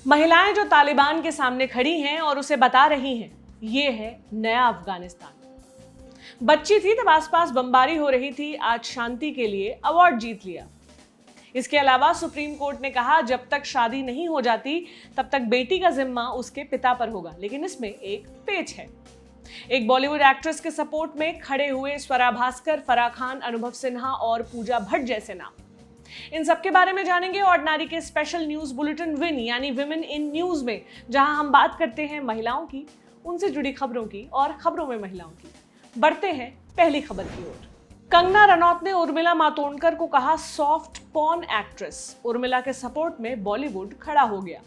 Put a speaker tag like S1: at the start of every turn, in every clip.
S1: महिलाएं जो तालिबान के सामने खड़ी हैं और उसे बता रही हैं, ये है नया अफगानिस्तान। बच्ची थी तब आसपास बमबारी हो रही थी, आज शांति के लिए अवार्ड जीत लिया। इसके अलावा सुप्रीम कोर्ट ने कहा जब तक शादी नहीं हो जाती तब तक बेटी का जिम्मा उसके पिता पर होगा, लेकिन इसमें एक पेच है। एक बॉलीवुड एक्ट्रेस के सपोर्ट में खड़े हुए स्वरा भास्कर, फराह खान, अनुभव सिन्हा और पूजा भट्ट जैसे नाम। इन सब के बारे में जानेंगे ऑर्डिनरी के स्पेशल न्यूज बुलेटिन विन यानी विमेन इन न्यूज में, जहां हम बात करते हैं महिलाओं की, उनसे जुड़ी खबरों की और खबरों में महिलाओं की। बढ़ते हैं पहली खबर की ओर। कंगना रनौत ने उर्मिला मातोंडकर को कहा सॉफ्ट पॉर्न एक्ट्रेस। उर्मिला के सपोर्ट में बॉलीवुड खड़ा हो गया।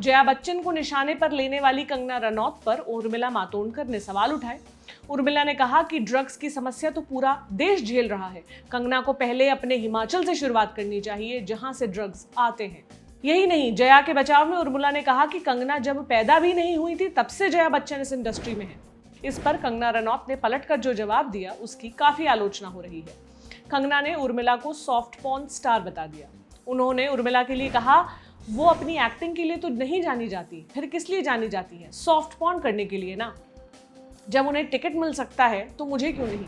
S1: जया बच्चन को निशाने पर लेने वाली कंगना रनौत पर उर्मिला मातोंडकर ने सवाल उठाए। उर्मिला ने कहा कि ड्रग्स की समस्या तो पूरा देश झेल रहा है, कंगना को पहले अपने हिमाचल से शुरुआत करनी चाहिए जहां से ड्रग्स आते हैं। यही नहीं, जया के बचाव में उर्मिला ने कहा कि कंगना जब पैदा भी नहीं हुई थी तब से जया बच्चन इस इंडस्ट्री में है। इस पर कंगना रनौत ने पलटकर जो जवाब दिया उसकी काफी आलोचना हो रही है। कंगना ने उर्मिला को सॉफ्ट पॉर्न स्टार बता दिया। उन्होंने उर्मिला के लिए कहा वो अपनी एक्टिंग के लिए तो नहीं जानी जाती, फिर किस लिए जानी जाती है? सॉफ्ट पॉर्न करने के लिए ना। जब उन्हें टिकट मिल सकता है तो मुझे क्यों नहीं?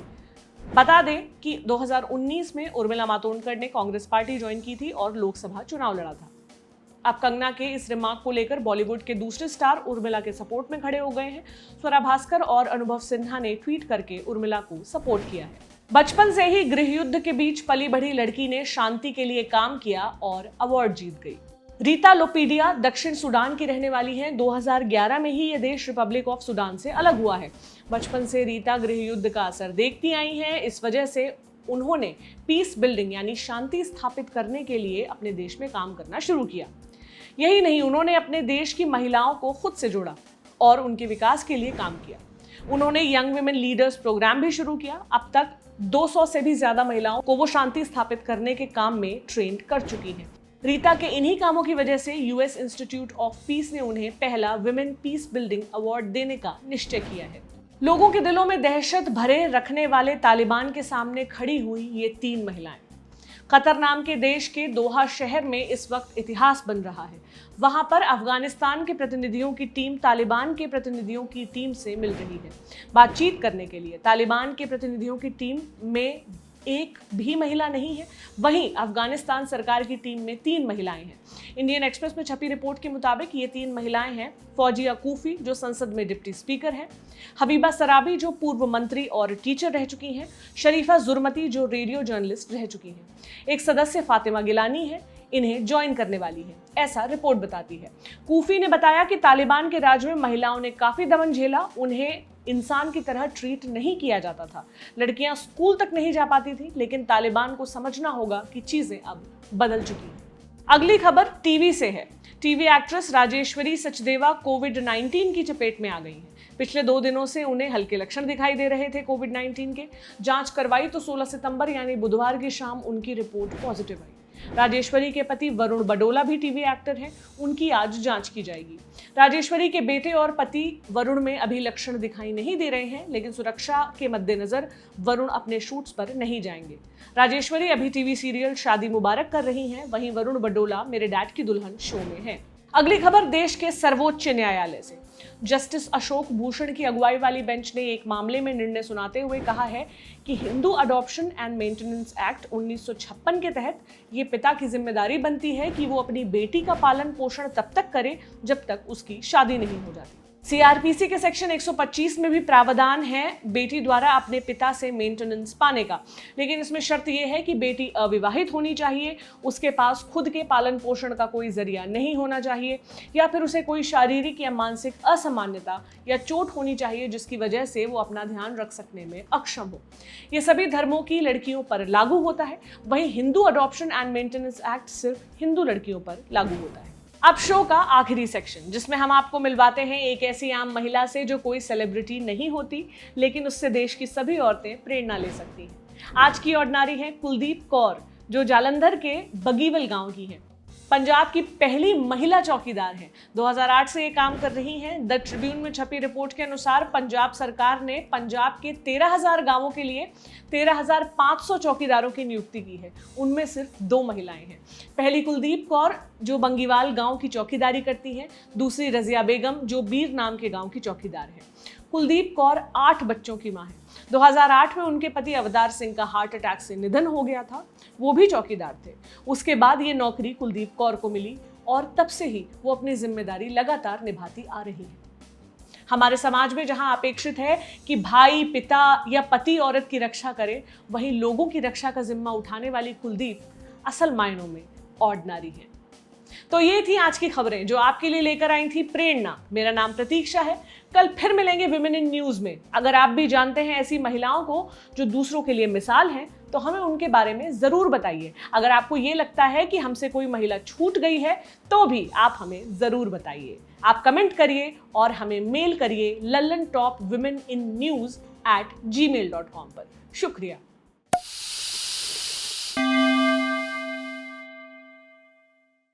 S1: बता दें कि 2019 में उर्मिला मातोंडकर ने कांग्रेस पार्टी ज्वाइन की थी और लोकसभा चुनाव लड़ा था। अब कंगना के इस रिमार्क को लेकर बॉलीवुड के दूसरे स्टार उर्मिला के सपोर्ट में खड़े हो गए हैं। स्वरा भास्कर और अनुभव सिन्हा ने ट्वीट करके उर्मिला को सपोर्ट किया है। बचपन से ही गृह युद्ध के बीच पली बढ़ी लड़की ने शांति के लिए काम किया और अवार्ड जीत गई। रीता लोपीडिया दक्षिण सूडान की रहने वाली हैं। 2011 में ही यह देश रिपब्लिक ऑफ सूडान से अलग हुआ है। बचपन से रीता गृह युद्ध का असर देखती आई हैं। इस वजह से उन्होंने पीस बिल्डिंग यानी शांति स्थापित करने के लिए अपने देश में काम करना शुरू किया। यही नहीं, उन्होंने अपने देश की महिलाओं को खुद से जोड़ा और उनके विकास के लिए काम किया। उन्होंने यंग वुमेन लीडर्स प्रोग्राम भी शुरू किया। अब तक 200 से भी ज्यादा महिलाओं को वो शांति स्थापित करने के काम में ट्रेन कर चुकी हैं। रीता के इन्हीं कामों की वजह से यूएस इंस्टीट्यूट ऑफ पीस ने उन्हें पहला विमेन पीस बिल्डिंग अवार्ड देने का निश्चय किया है। लोगों के दिलों में दहशत भरे रखने वाले तालिबान के सामने खड़ी हुई ये 3 महिलाएं। कतर नाम के देश के दोहा शहर में इस वक्त इतिहास बन रहा है। वहां पर अफगानिस्तान के प्रतिनिधियों की टीम तालिबान के प्रतिनिधियों की टीम से मिल रही है बातचीत करने के लिए। तालिबान के प्रतिनिधियों की टीम में एक भी महिला नहीं है, वहीं अफगानिस्तान सरकार की टीम में 3 महिलाएं हैं। इंडियन एक्सप्रेस में छपी रिपोर्ट के मुताबिक ये 3 महिलाएं हैं फौजिया कूफी जो संसद में डिप्टी स्पीकर हैं, हबीबा सराबी जो पूर्व मंत्री और टीचर रह चुकी हैं, शरीफा जुर्मती जो रेडियो जर्नलिस्ट रह चुकी हैं, एक सदस्य फातिमा गिलानी है, इन्हें ज्वाइन करने वाली है, ऐसा रिपोर्ट बताती है। कूफी ने बताया कि तालिबान के राज में महिलाओं ने काफी दमन झेला, उन्हें इंसान की तरह ट्रीट नहीं किया जाता था, लड़कियां स्कूल तक नहीं जा पाती थी, लेकिन तालिबान को समझना होगा कि चीजें अब बदल चुकी हैं। अगली खबर टीवी से है। टीवी एक्ट्रेस राजेश्वरी सचदेवा कोविड-19 की चपेट में आ गई हैं। पिछले 2 दिनों से उन्हें हल्के लक्षण दिखाई दे रहे थे कोविड-19 के। जांच करवाई तो 16 सितंबर यानी बुधवार की शाम उनकी रिपोर्ट पॉजिटिव आई। राजेश्वरी के पति वरुण बडोला भी टीवी एक्टर हैं, उनकी आज जांच की जाएगी। राजेश्वरी के बेटे और पति वरुण में अभी लक्षण दिखाई नहीं दे रहे हैं, लेकिन सुरक्षा के मद्देनजर वरुण अपने शूट्स पर नहीं जाएंगे। राजेश्वरी अभी टीवी सीरियल शादी मुबारक कर रही हैं, वहीं वरुण बडोला मेरे डैड की दुल्हन शो में हैं। अगली खबर देश के सर्वोच्च न्यायालय से। जस्टिस अशोक भूषण की अगुवाई वाली बेंच ने एक मामले में निर्णय सुनाते हुए कहा है कि Hindu adoption and maintenance act 1956 के तहत ये पिता की जिम्मेदारी बनती है कि वो अपनी बेटी का पालन पोषण तब तक करे जब तक उसकी शादी नहीं हो जाती। सीआरपीसी के सेक्शन 125 में भी प्रावधान है बेटी द्वारा अपने पिता से मेंटेनेंस पाने का, लेकिन इसमें शर्त यह है कि बेटी अविवाहित होनी चाहिए, उसके पास खुद के पालन पोषण का कोई जरिया नहीं होना चाहिए, या फिर उसे कोई शारीरिक या मानसिक असामान्यता या चोट होनी चाहिए जिसकी वजह से वो अपना ध्यान रख सकने में अक्षम हो। ये सभी धर्मों की लड़कियों पर लागू होता है, वहीं Hindu adoption and maintenance act सिर्फ हिंदू लड़कियों पर लागू होता है। अब शो का आखिरी सेक्शन, जिसमें हम आपको मिलवाते हैं एक ऐसी आम महिला से जो कोई सेलिब्रिटी नहीं होती, लेकिन उससे देश की सभी औरतें प्रेरणा ले सकती हैं। आज की ऑर्डिनरी है कुलदीप कौर, जो जालंधर के बगीवल गांव की हैं। पंजाब की पहली महिला चौकीदार हैं। 2008 से ये काम कर रही हैं। द ट्रिब्यून में छपी रिपोर्ट के अनुसार पंजाब सरकार ने पंजाब के 13,000 गांवों के लिए 13,500 चौकीदारों की नियुक्ति की है। उनमें सिर्फ 2 महिलाएं हैं। पहली कुलदीप कौर जो बंगीवाल गांव की चौकीदारी करती हैं, दूसरी रजिया बेगम जो बीर नाम के गांव की चौकीदार है। कुलदीप कौर 8 बच्चों की मां है। 2008 में उनके पति अवतार सिंह का हार्ट अटैक से निधन हो गया था। वो भी चौकीदार थे। उसके बाद ये नौकरी कुलदीप कौर को मिली और तब से ही वो अपनी जिम्मेदारी लगातार निभाती आ रही है। हमारे समाज में जहां अपेक्षित है कि भाई, पिता या पति औरत की रक्षा करे, वहीं लोगों की रक्षा का जिम्मा उठाने वाली कुलदीप असल मायनों में ऑर्डिनरी है। तो ये थी आज की खबरें जो आपके लिए लेकर आई थी प्रेरणा। मेरा नाम प्रतीक्षा है। कल फिर मिलेंगे विमेन इन न्यूज में। अगर आप भी जानते हैं ऐसी महिलाओं को जो दूसरों के लिए मिसाल हैं, तो हमें उनके बारे में जरूर बताइए। अगर आपको ये लगता है कि हमसे कोई महिला छूट गई है, तो भी आप हमें जरूर बताइए। आप कमेंट करिए और हमें मेल करिए lallanTopWomenInNews@gmail.com पर। शुक्रिया।